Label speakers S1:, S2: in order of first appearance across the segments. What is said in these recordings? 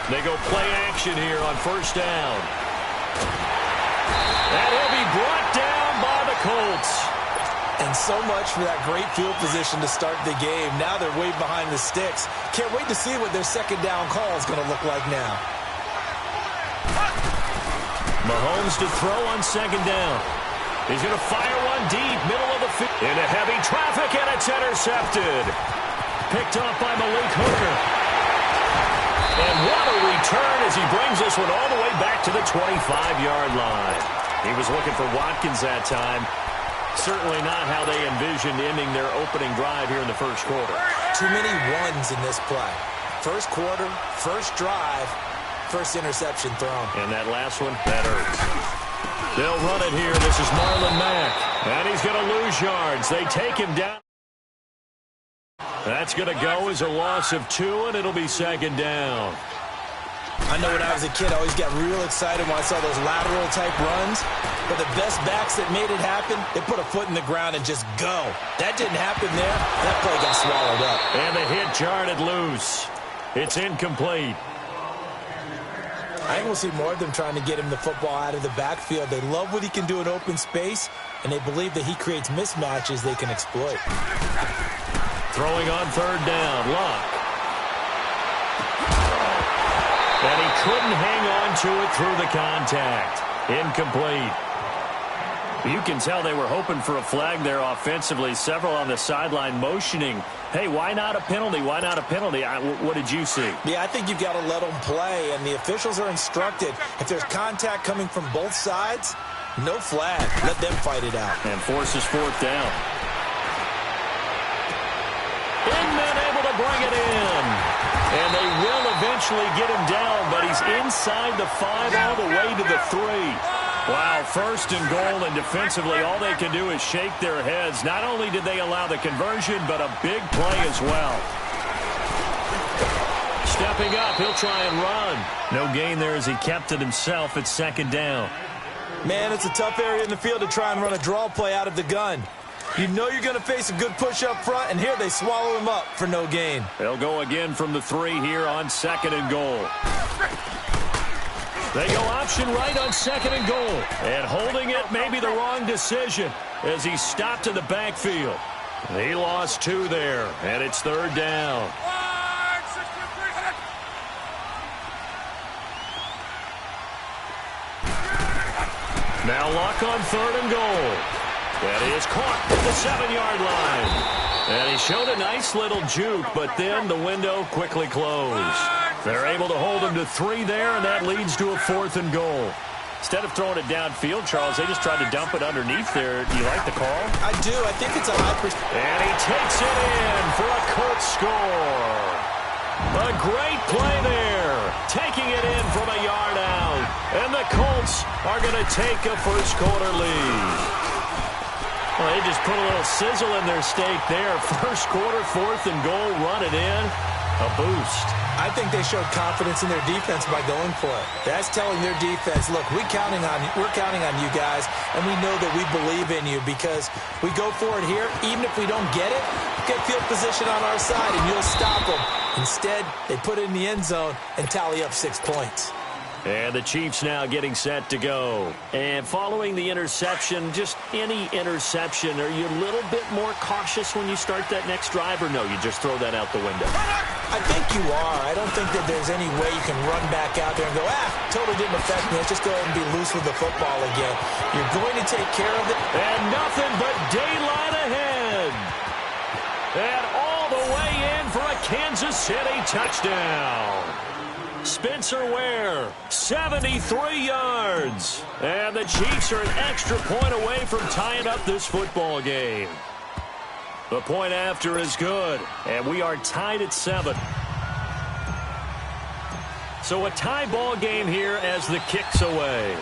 S1: They go play action here on first down. And he'll be brought down by the Colts.
S2: And so much for that great field position to start the game. Now they're way behind the sticks. Can't wait to see what their second down call is going to look like now.
S1: Mahomes to throw on second down. He's going to fire one deep, middle of the field. Into heavy traffic, and it's intercepted. Picked off by Malik Hooker. And what a return as he brings this one all the way back to the 25-yard line. He was looking for Watkins that time. Certainly not how they envisioned ending their opening drive here in the first quarter.
S2: Too many ones in this play. First quarter, first drive, first interception thrown.
S1: And that last one, that hurts. They'll run it here. This is Marlon Mack. And he's going to lose yards. They take him down. That's going to go as a loss of 2, and it'll be second down.
S2: I know when I was a kid, I always got real excited when I saw those lateral-type runs. But the best backs that made it happen, they put a foot in the ground and just go. That didn't happen there. That play got swallowed up.
S1: And the hit jarred it loose. It's incomplete.
S2: I think we'll see more of them trying to get him the football out of the backfield. They love what he can do in open space, and they believe that he creates mismatches they can exploit.
S1: Throwing on third down, Luck. And he couldn't hang on to it through the contact. Incomplete. You can tell they were hoping for a flag there offensively. Several on the sideline motioning, hey, why not a penalty? Why not a penalty? What did you see?
S2: Yeah, I think you've got to let them play, and the officials are instructed. If there's contact coming from both sides, no flag. Let them fight it out.
S1: And forces fourth down. Inman able to bring it in. And they will eventually get him down, but he's inside the 5 all the way to the 3. Wow, first and goal, and defensively all they can do is shake their heads. Not only did they allow the conversion, but a big play as well. Stepping up, he'll try and run. No gain there as he kept it himself at second down.
S2: Man, it's a tough area in the field to try and run a draw play out of the gun. You know you're going to face a good push up front, and here they swallow him up for no gain.
S1: They'll go again from the 3 here on second and goal. They go option right on second and goal. And holding it may be the wrong decision as he stopped in the backfield. He lost 2 there, and it's third down. Now Luck on third and goal. That is caught at the 7-yard line. And he showed a nice little juke, but then the window quickly closed. They're able to hold him to 3 there, and that leads to a 4th and goal. Instead of throwing it downfield, Charles, they just tried to dump it underneath there. Do you like the call?
S2: I do. I think it's a high percent.
S1: And he takes it in for a Colts score. A great play there. Taking it in from a yard out. And the Colts are going to take a first quarter lead. Well, they just put a little sizzle in their steak there. First quarter, 4th and goal, run it in. A boost.
S2: I think they showed confidence in their defense by going for it. That's telling their defense, look, we're counting on you guys, and we know that we believe in you because we go for it here. Even if we don't get it, get field position on our side, and you'll stop them. Instead, they put it in the end zone and tally up 6 points.
S1: And the Chiefs now getting set to go. And following the interception, just any interception, are you a little bit more cautious when you start that next drive, or no, you just throw that out the window?
S2: I think you are. I don't think that there's any way you can run back out there and go, totally didn't affect me. Let's just go ahead and be loose with the football again. You're going to take care of it.
S1: And nothing but daylight ahead. And all the way in for a Kansas City touchdown. Spencer Ware, 73 yards. And the Chiefs are an extra point away from tying up this football game. The point after is good, and we are tied at 7. So a tie ball game here as the kick's away.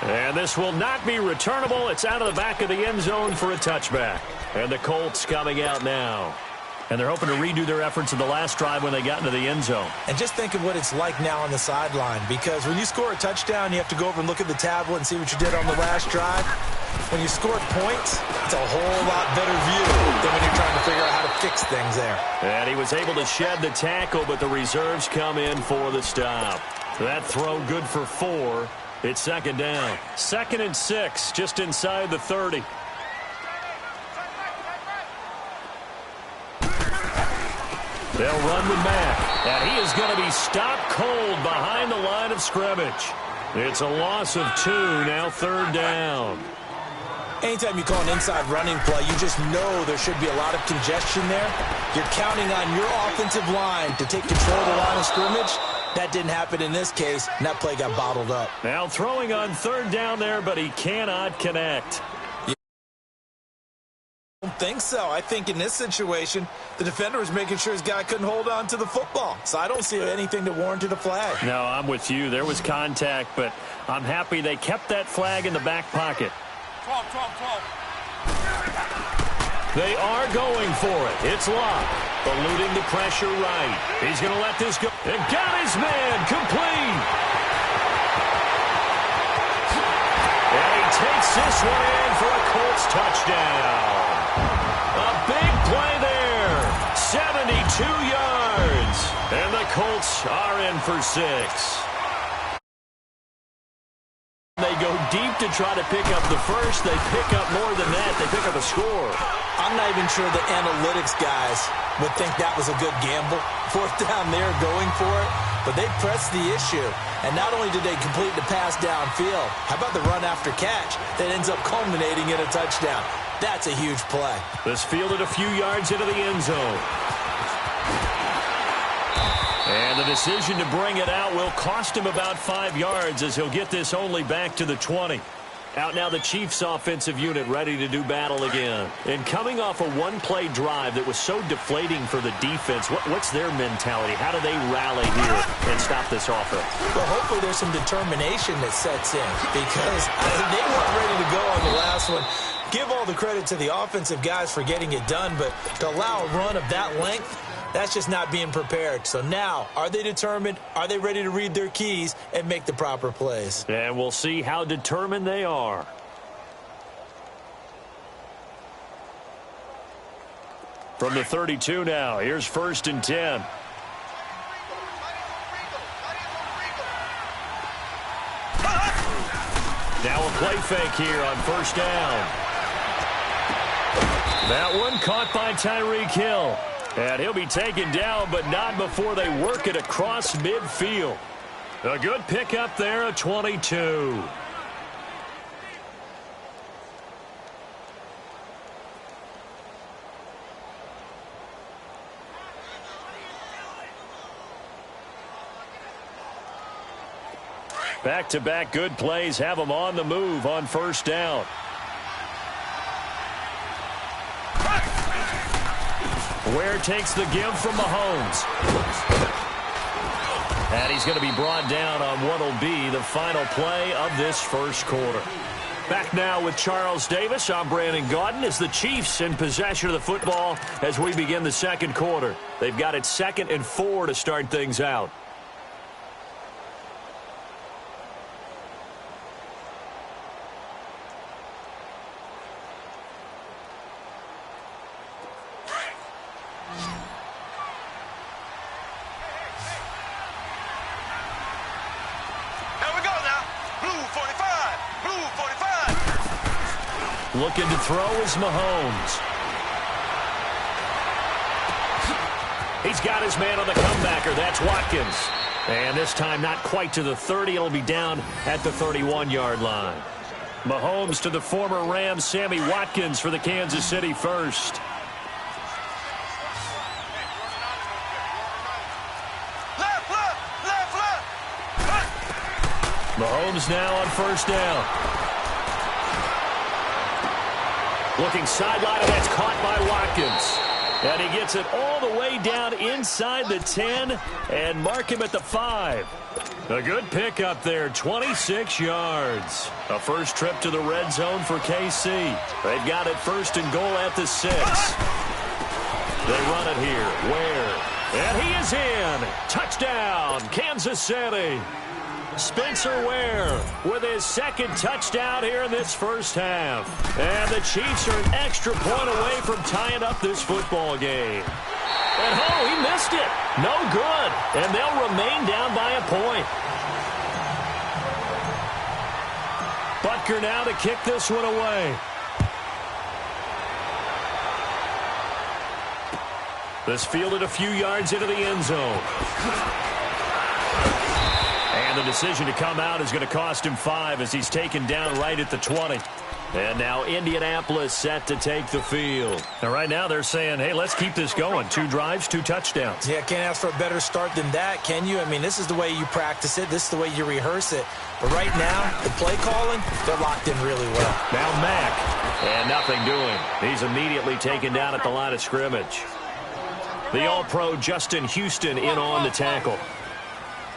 S1: And this will not be returnable. It's out of the back of the end zone for a touchback. And the Colts coming out now. And they're hoping to redo their efforts in the last drive when they got into the end zone.
S2: And just think of what it's like now on the sideline, because when you score a touchdown, you have to go over and look at the tablet and see what you did on the last drive. when you score points, it's a whole lot better view than when you're trying to figure out how to fix things there.
S1: And he was able to shed the tackle, but the reserves come in for the stop. That throw good for 4. It's second down. 2nd and 6, just inside the 30. They'll run with Mack, and he is going to be stopped cold behind the line of scrimmage. It's a loss of 2, now 3rd down.
S2: Anytime you call an inside running play, you just know there should be a lot of congestion there. You're counting on your offensive line to take control of the line of scrimmage. That didn't happen in this case, and that play got bottled up.
S1: Now throwing on 3rd down there, but he cannot connect.
S2: I don't think so. I think in this situation, the defender was making sure his guy couldn't hold on to the football. So I don't see anything that warranted a flag.
S1: No, I'm with you. There was contact, but I'm happy they kept that flag in the back pocket.
S3: 12.
S1: They are going for it. It's Locke, eluding the pressure right. He's going to let this go. And got his man complete. And he takes this one in for a Colts touchdown. A big play there. 72 yards. And the Colts are in for 6. They go deep to try to pick up the first. They pick up more than that. They pick up a score.
S2: I'm not even sure the analytics guys would think that was a good gamble. 4th down there going for it. But they pressed the issue. And not only did they complete the pass downfield, how about the run after catch that ends up culminating in a touchdown? That's a huge play.
S1: This fielded a few yards into the end zone. And the decision to bring it out will cost him about 5 yards as he'll get this only back to the 20. Out now the Chiefs offensive unit ready to do battle again. And coming off a one-play drive that was so deflating for the defense, what's their mentality? How do they rally here and stop this offense?
S2: Well, hopefully there's some determination that sets in because they weren't ready to go on the last one. Give all the credit to the offensive guys for getting it done, but to allow a run of that length, that's just not being prepared. So now, are they determined? Are they ready to read their keys and make the proper plays?
S1: And we'll see how determined they are. From the 32 now, here's 1st and 10. Now a play fake here on 1st down. That one caught by Tyreek Hill. And he'll be taken down, but not before they work it across midfield. A good pickup there, a 22. Back-to-back good plays have them on the move on 1st down. Ware takes the give from Mahomes. And he's going to be brought down on what will be the final play of this 1st quarter. Back now with Charles Davis. I'm Brandon Gaudin as the Chiefs in possession of the football as we begin the 2nd quarter. They've got it 2nd and 4 to start things out. Looking to throw is Mahomes. He's got his man on the comebacker. That's Watkins. And this time not quite to the 30. It'll be down at the 31-yard line. Mahomes to the former Rams, Sammy Watkins for the Kansas City first. Mahomes now on 1st down. Looking sideline, and that's caught by Watkins. And he gets it all the way down inside the 10 and mark him at the 5. A good pickup there, 26 yards. A first trip to the red zone for KC. They've got it 1st and goal at the 6. They run it here. Ware. And he is in. Touchdown, Kansas City. Spencer Ware with his second touchdown here in this first half. And the Chiefs are an extra point away from tying up this football game. And he missed it. No good. And they'll remain down by a point. Butker now to kick this one away. This fielded a few yards into the end zone. And the decision to come out is going to cost him 5 as he's taken down right at the 20. And now Indianapolis set to take the field. And right now they're saying, hey, let's keep this going. 2 drives, 2 touchdowns.
S2: Yeah, can't ask for a better start than that, can you? I mean, this is the way you practice it. This is the way you rehearse it. But right now, the play calling, they're locked in really well.
S1: Now Mack, and nothing doing. He's immediately taken down at the line of scrimmage. The All-Pro Justin Houston in on the tackle.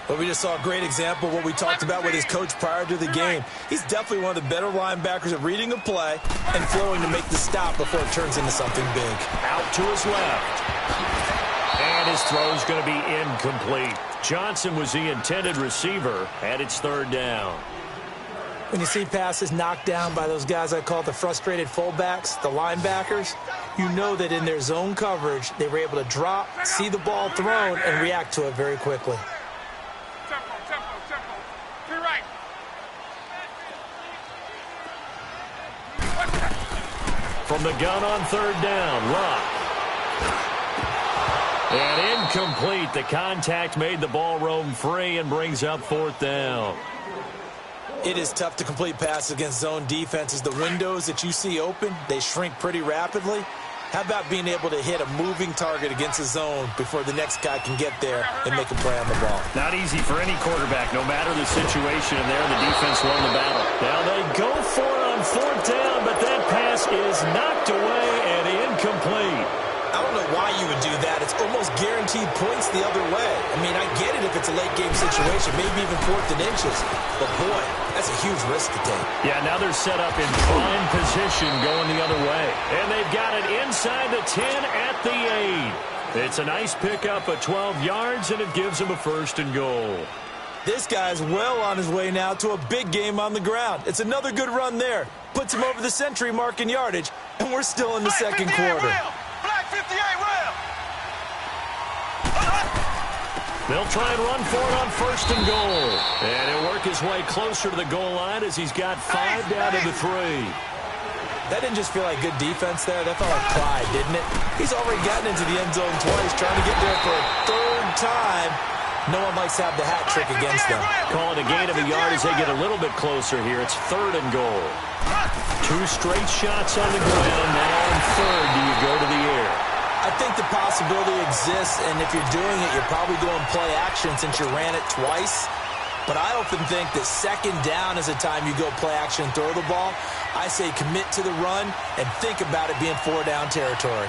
S2: But we just saw a great example of what we talked about with his coach prior to the game. He's definitely one of the better linebackers at reading a play and flowing to make the stop before it turns into something big.
S1: Out to his left. And his throw's going to be incomplete. Johnson was the intended receiver, and it's 3rd down.
S2: When you see passes knocked down by those guys I call the frustrated fullbacks, the linebackers, you know that in their zone coverage, they were able to drop, see the ball thrown, and react to it very quickly.
S1: From the gun on 3rd down, Luck. And incomplete. The contact made the ball roam free and brings up 4th down.
S2: It is tough to complete passes against zone defenses. The windows that you see open, they shrink pretty rapidly. How about being able to hit a moving target against a zone before the next guy can get there and make a play on the ball?
S1: Not easy for any quarterback, no matter the situation, and there the defense won the battle. Now they go for it on 4th down, but that pass is knocked away and incomplete.
S2: I don't know why you would do that. It's almost guaranteed points the other way. I mean, I get it if it's a late-game situation, maybe even 4th and inches. But, boy, that's a huge risk to take.
S1: Yeah, now they're set up in prime position going the other way. And they've got it inside the 10 at the 8. It's a nice pickup of 12 yards, and it gives them a 1st and goal.
S2: This guy's well on his way now to a big game on the ground. It's another good run there. Puts him over the century mark in yardage, and we're still in the second quarter.
S1: They'll try and run for it on 1st and goal. And he'll work his way closer to the goal line as he's got 5 down to the 3.
S2: That didn't just feel like good defense there. That felt like pride, didn't it? He's already gotten into the end zone twice, trying to get there for a 3rd time. No one likes to have the hat trick against them.
S1: Call it a gain of a yard as they get a little bit closer here. It's 3rd and goal. 2 straight shots on the ground. Now on 3rd, do you go to the air?
S2: I think the possibility exists, and if you're doing it, you're probably doing play action since you ran it twice. But I often think that 2nd down is the time you go play action and throw the ball. I say commit to the run and think about it being 4-down territory.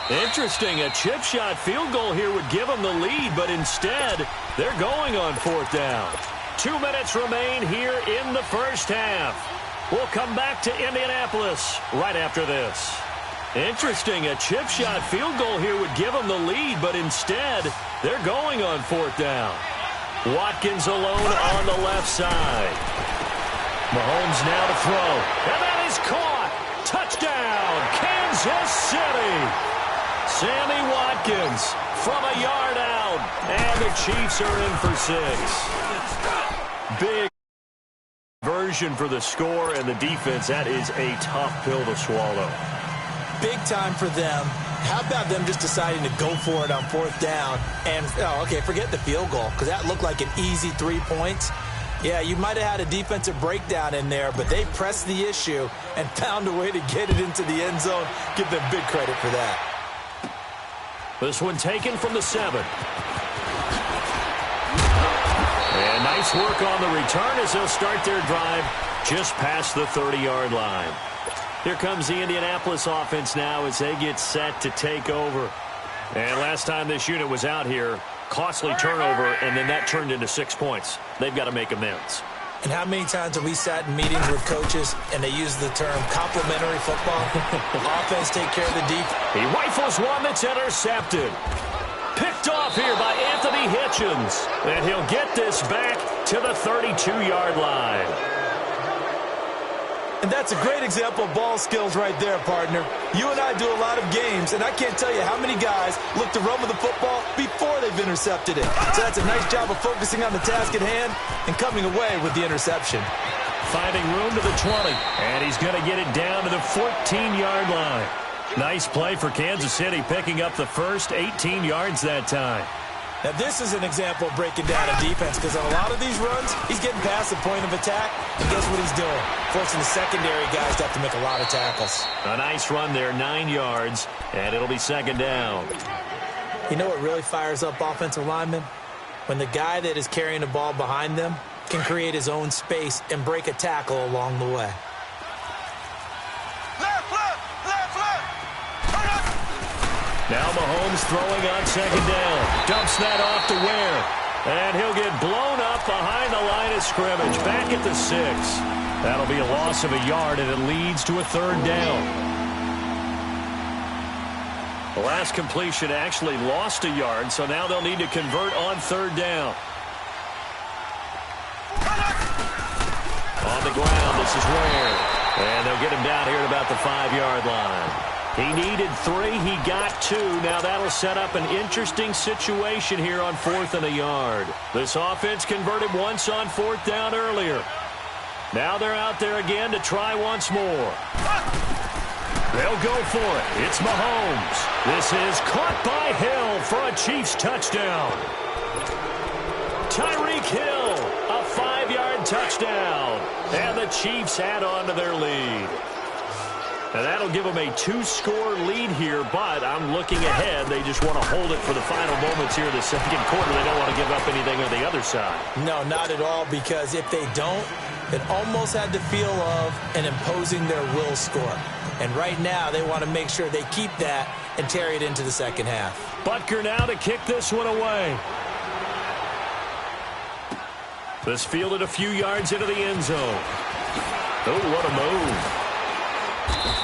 S1: Interesting. A chip shot field goal here would give them the lead, but instead, they're going on 4th down. 2 minutes remain here in the first half. We'll come back to Indianapolis right after this. Interesting. A chip shot field goal here would give them the lead, but instead, they're going on 4th down. Watkins alone on the left side. Mahomes now to throw. And that is caught. Touchdown, Kansas City. Sammy Watkins from a yard out. And the Chiefs are in for 6. Big version for the score and the defense. That is a tough pill to swallow.
S2: Big time for them. How about them just deciding to go for it on 4th down? And, forget the field goal, because that looked like an easy 3 points. Yeah, you might have had a defensive breakdown in there, but they pressed the issue and found a way to get it into the end zone. Give them big credit for that.
S1: This one taken from the 7. And nice work on the return as they'll start their drive just past the 30-yard line. Here comes the Indianapolis offense now as they get set to take over. And last time this unit was out here, costly turnover, and then that turned into 6 points. They've got to make amends.
S2: And how many times have we sat in meetings with coaches and they use the term complementary football? Offense take care of the defense.
S1: He rifles one that's intercepted. Picked off here by Anthony Hitchens. And he'll get this back to the 32-yard line.
S2: And that's a great example of ball skills right there, partner. You and I do a lot of games, and I can't tell you how many guys look to run with the football before they've intercepted it. So that's a nice job of focusing on the task at hand and coming away with the interception.
S1: Finding room to the 20, and he's going to get it down to the 14-yard line. Nice play for Kansas City, picking up the first 18 yards that time.
S2: Now, this is an example of breaking down a defense because on a lot of these runs, he's getting past the point of attack, and guess what he's doing? Forcing the secondary guys to have to make a lot of tackles.
S1: A nice run there, 9 yards, and it'll be second down.
S2: You know what really fires up offensive linemen? When the guy that is carrying the ball behind them can create his own space and break a tackle along the way.
S1: Now Mahomes throwing on second down. Dumps that off to Ware. And he'll get blown up behind the line of scrimmage. Back at the 6. That'll be a loss of a yard, and it leads to a third down. The last completion actually lost a yard, so now they'll need to convert on third down. On the ground, this is Ware. And they'll get him down here at about the 5-yard line. He needed 3. He got 2. Now that'll set up an interesting situation here on 4th and a yard. This offense converted once on 4th down earlier. Now they're out there again to try once more. They'll go for it. It's Mahomes. This is caught by Hill for a Chiefs touchdown. Tyreek Hill, a 5-yard touchdown. And the Chiefs add on to their lead. And that'll give them a 2-score lead here, but I'm looking ahead. They just want to hold it for the final moments here in the second quarter. They don't want to give up anything on the other side.
S2: No, not at all, because if they don't, it almost had the feel of an imposing their will score. And right now, they want to make sure they keep that and carry it into the second half.
S1: Butker now to kick this one away. This fielded a few yards into the end zone. Oh, what a move.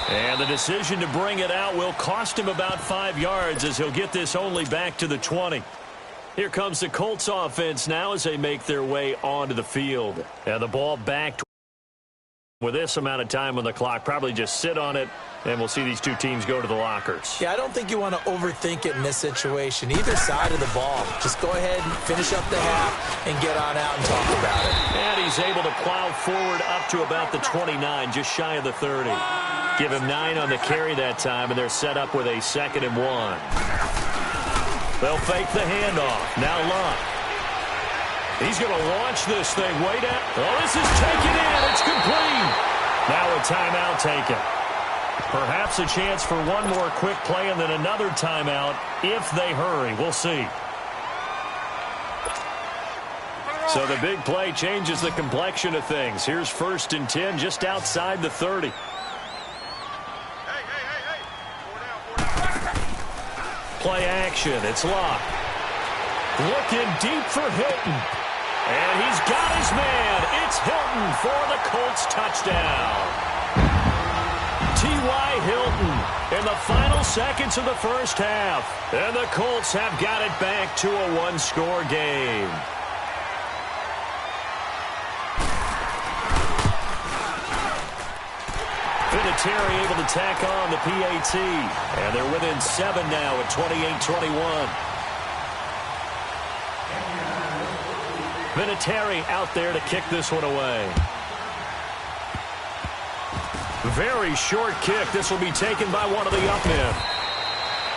S1: And the decision to bring it out will cost him about 5 yards as he'll get this only back to the 20. Here comes the Colts offense now as they make their way onto the field. And the ball back with this amount of time on the clock. Probably just sit on it, and we'll see these two teams go to the lockers.
S2: Yeah, I don't think you want to overthink it in this situation. Either side of the ball. Just go ahead and finish up the half and get on out and talk about it.
S1: And he's able to plow forward up to about the 29, just shy of the 30. Give him 9 on the carry that time, and they're set up with a 2nd and 1. They'll fake the handoff. Now Luck. He's going to launch this thing way down. Oh, this is taken in. It's complete. Now a timeout taken. Perhaps a chance for one more quick play and then another timeout if they hurry. We'll see. So the big play changes the complexion of things. Here's 1st and 10 just outside the 30. Play action. It's Luck. Looking deep for Hilton. And he's got his man. It's Hilton for the Colts touchdown. T.Y. Hilton in the final seconds of the first half. And the Colts have got it back to a 1-score game. Vinatieri able to tack on the PAT. And they're within 7 now at 28-21. Vinatieri out there to kick this one away. Very short kick. This will be taken by one of the up men.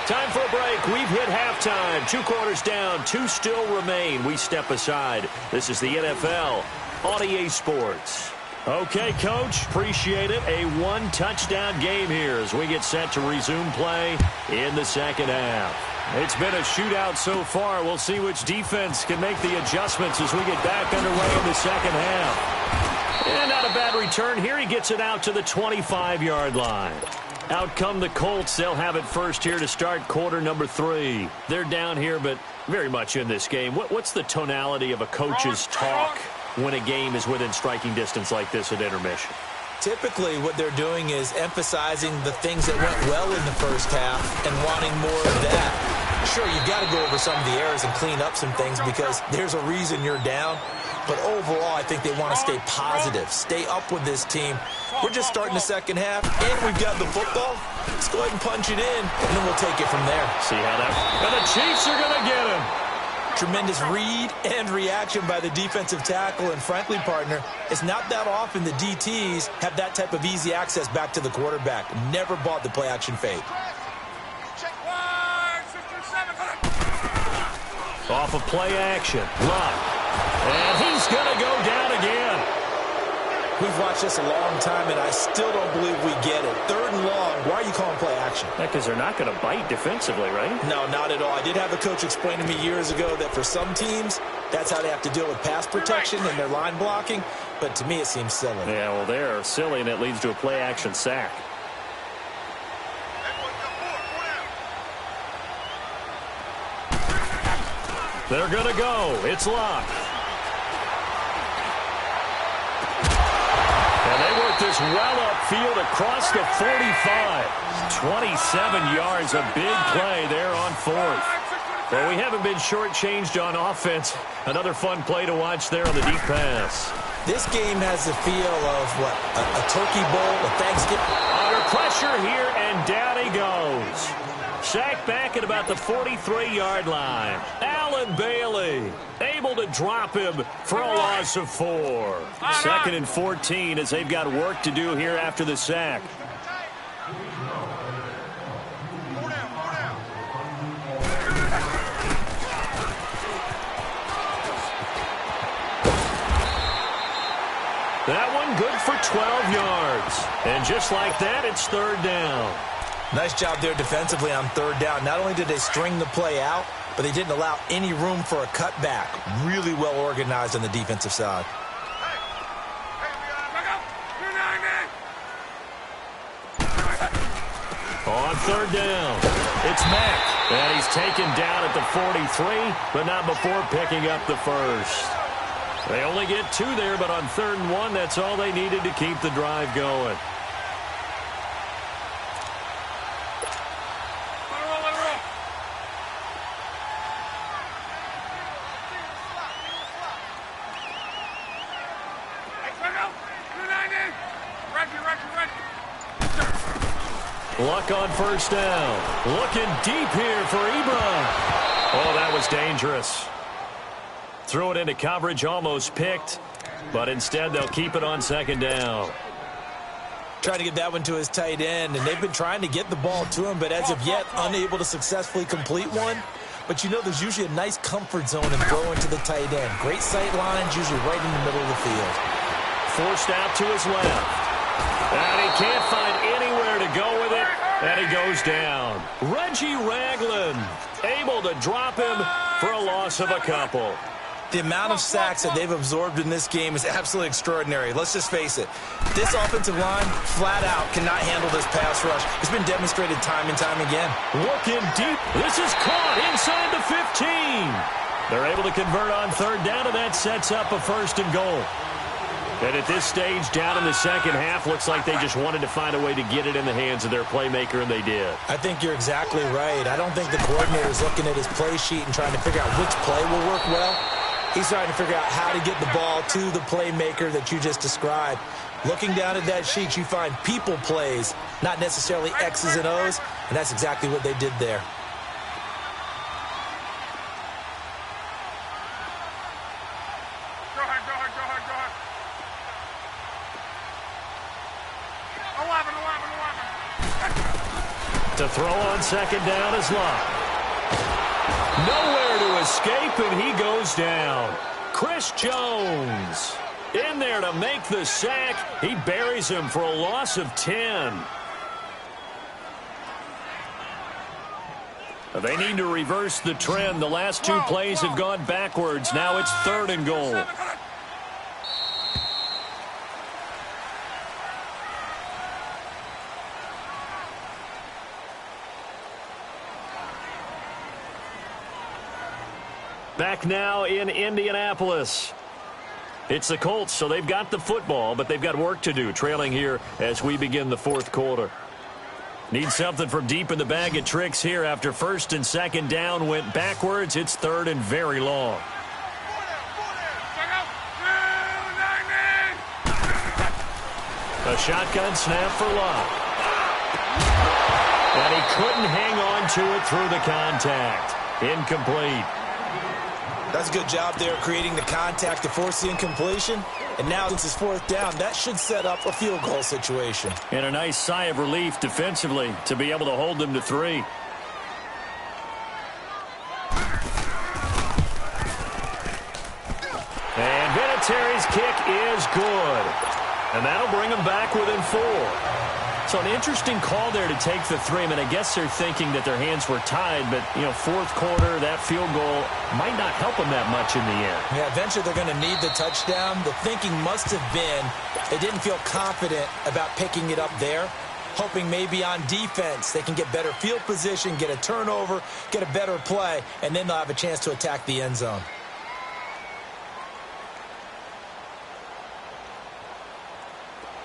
S1: Time for a break. We've hit halftime. 2 quarters down. 2 still remain. We step aside. This is the NFL on EA Sports. Okay, Coach. Appreciate it. A 1-touchdown game here as we get set to resume play in the second half. It's been a shootout so far. We'll see which defense can make the adjustments as we get back underway in the second half. And not a bad return here. He gets it out to the 25-yard line. Out come the Colts. They'll have it first here to start quarter number 3. They're down here, but very much in this game. What's the tonality of a coach's talk when a game is within striking distance like this at intermission?
S2: Typically, what they're doing is emphasizing the things that went well in the first half and wanting more of that. Sure, you've got to go over some of the errors and clean up some things because there's a reason you're down. But overall, I think they want to stay positive, stay up with this team. We're just starting the second half, and we've got the football. Let's go ahead and punch it in, and then we'll take it from there.
S1: See how that... And the Chiefs are going to get him.
S2: Tremendous read and reaction by the defensive tackle, and frankly, partner, it's not that often the DTs have that type of easy access back to the quarterback. Never bought the play-action fake.
S1: Off of play action. Luck. And he's going to go down again.
S2: We've watched this a long time, and I still don't believe we get it. 3rd and long. Why are you calling play action?
S1: Because they're not going to bite defensively, right?
S2: No, not at all. I did have a coach explain to me years ago that for some teams, that's how they have to deal with pass protection and their line blocking. But to me, it seems silly.
S1: Yeah, well, they're silly, and it leads to a play action sack. They're going to go. It's Luck. And they work this well upfield across the 45. 27 yards, a big play there on 4th. Well, we haven't been shortchanged on offense. Another fun play to watch there on the deep pass.
S2: This game has the feel of, what, a turkey bowl, a Thanksgiving.
S1: Under pressure here, and down he goes. Sacked back at about the 43-yard line. Allen Bailey able to drop him for a loss of 4. 2nd and 14 as they've got work to do here after the sack. That one good for 12 yards. And just like that, it's 3rd down.
S2: Nice job there defensively on 3rd down. Not only did they string the play out, but they didn't allow any room for a cutback. Really well organized on the defensive side.
S1: On 3rd down, it's Mack. And he's taken down at the 43, but not before picking up the 1st. They only get 2 there, but on 3rd and 1, that's all they needed to keep the drive going. Luck on 1st down. Looking deep here for Ebron. Oh, that was dangerous. Threw it into coverage, almost picked, but instead they'll keep it on 2nd down.
S2: Trying to get that one to his tight end, and they've been trying to get the ball to him, but as of yet, unable to successfully complete one. But you know there's usually a nice comfort zone in throwing to the tight end. Great sight lines, usually right in the middle of the field.
S1: Forced out to his left. And he can't find anywhere to go with it, and he goes down. Reggie Ragland able to drop him for a loss of a couple.
S2: The amount of sacks that they've absorbed in this game is absolutely extraordinary. Let's just face it. This offensive line, flat out, cannot handle this pass rush. It's been demonstrated time and time again.
S1: Looking deep. This is caught inside the 15. They're able to convert on 3rd down, and that sets up a 1st and goal. And at this stage, down in the second half, looks like they just wanted to find a way to get it in the hands of their playmaker, and they did.
S2: I think you're exactly right. I don't think the coordinator is looking at his play sheet and trying to figure out which play will work well. He's trying to figure out how to get the ball to the playmaker that you just described. Looking down at that sheet, you find people plays, not necessarily X's and O's, and that's exactly what they did there.
S3: Go ahead.
S1: To throw on 2nd down is Luck. Nowhere to escape, and he goes down. Chris Jones in there to make the sack. He buries him for a loss of 10. They need to reverse the trend. The last 2 plays have gone backwards. Now it's 3rd and goal. Back now in Indianapolis. It's the Colts, so they've got the football, but they've got work to do, trailing here as we begin the 4th quarter. Need something from deep in the bag of tricks here after 1st and 2nd down went backwards. It's 3rd and very long. A shotgun snap for Love. And he couldn't hang on to it through the contact. Incomplete.
S2: That's a good job there creating the contact to force the incompletion. And now since it's fourth down, that should set up a field goal situation.
S1: And a nice sigh of relief defensively to be able to hold them to 3. And Vinatieri's kick is good. And that'll bring them back within 4. So an interesting call there to take the 3. I mean, I guess they're thinking that their hands were tied, but, you know, fourth quarter, that field goal might not help them that much in the end.
S2: Yeah, eventually they're going to need the touchdown. The thinking must have been they didn't feel confident about picking it up there, hoping maybe on defense they can get better field position, get a turnover, get a better play, and then they'll have a chance to attack the end zone.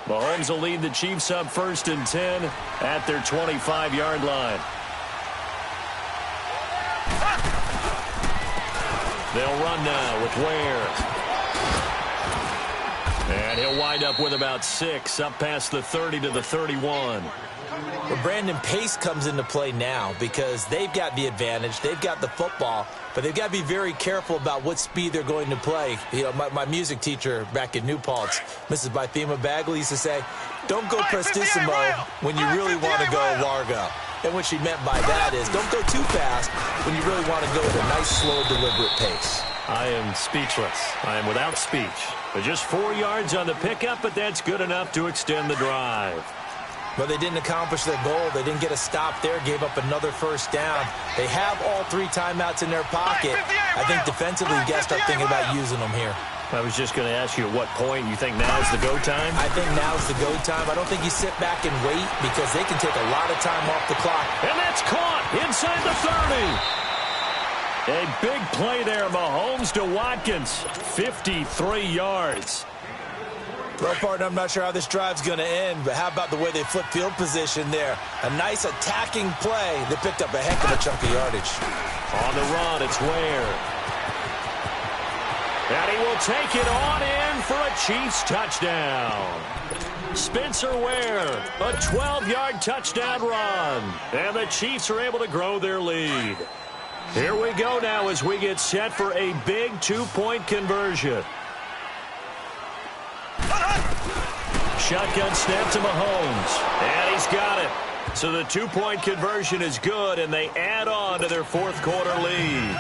S1: Mahomes will lead the Chiefs up 1st and 10 at their 25-yard line. They'll run now with Ware. And he'll wind up with about 6, up past the 30 to the 31.
S2: But Brandon, pace comes into play now because they've got the advantage. They've got the football, but they've got to be very careful about what speed they're going to play. You know, my music teacher back in New Paltz, Mrs. Bythema Bagley, used to say, don't go prestissimo when you really want to go largo. And what she meant by that is don't go too fast when you really want to go at a nice, slow, deliberate pace.
S1: I am speechless. I am without speech. But just 4 yards on the pickup, but that's good enough to extend the drive.
S2: But they didn't accomplish their goal. They didn't get a stop there, gave up another first down. They have all 3 timeouts in their pocket. I think defensively, you got to start thinking about using them here.
S1: I was just going to ask you at what point you think now's the go time?
S2: I think now's the go time. I don't think you sit back and wait because they can take a lot of time off the clock.
S1: And that's caught inside the 30. A big play there, Mahomes to Watkins. 53 yards.
S2: Well, partner, I'm not sure how this drive's going to end, but how about the way they flip field position there? A nice attacking play that picked up a heck of a chunk of yardage.
S1: On the run, it's Ware. And he will take it on in for a Chiefs touchdown. Spencer Ware, a 12-yard touchdown run. And the Chiefs are able to grow their lead. Here we go now as we get set for a big 2-point conversion. Shotgun snap to Mahomes. And he's got it. So the 2-point conversion is good, and they add on to their fourth quarter lead.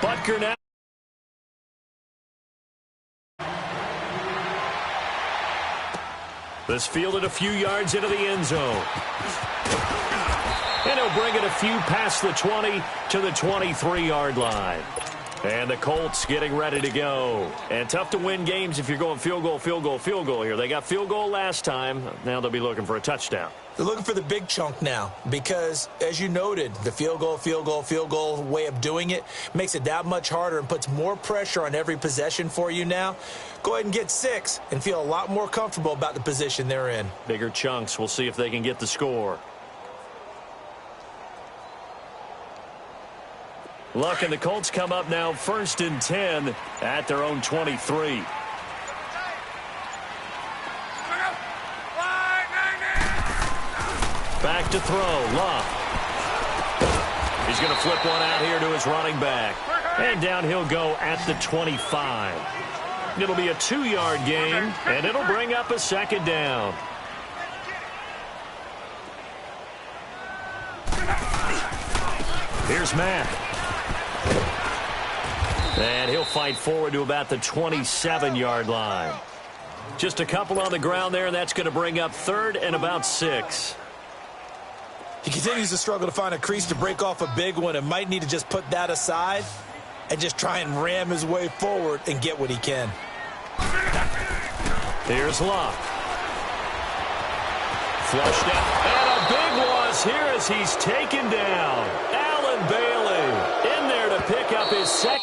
S1: Butker now. This fielded a few yards into the end zone. And he'll bring it a few past the 20 to the 23-yard line. And the Colts getting ready to go. And tough to win games if you're going field goal, field goal, field goal here. They got field goal last time. Now they'll be looking for a touchdown.
S2: They're looking for the big chunk now because, as you noted, the field goal way of doing it makes it that much harder and puts more pressure on every possession for you now. Go ahead and get 6 and feel a lot more comfortable about the position they're in.
S1: Bigger chunks. We'll see if they can get the score. Luck and the Colts come up now 1st and 10 at their own 23. Back to throw. Luck. He's going to flip one out here to his running back. And down he'll go at the 25. It'll be a 2-yard gain, and it'll bring up a 2nd down. Here's Matt. And he'll fight forward to about the 27-yard line. Just a couple on the ground there, and that's going to bring up 3rd and about 6.
S2: He continues to struggle to find a crease to break off a big one and might need to just put that aside and just try and ram his way forward and get what he can.
S1: Here's Luck. Flushed out. And a big loss here as he's taken down. Allen Bailey in there to pick up his 2nd.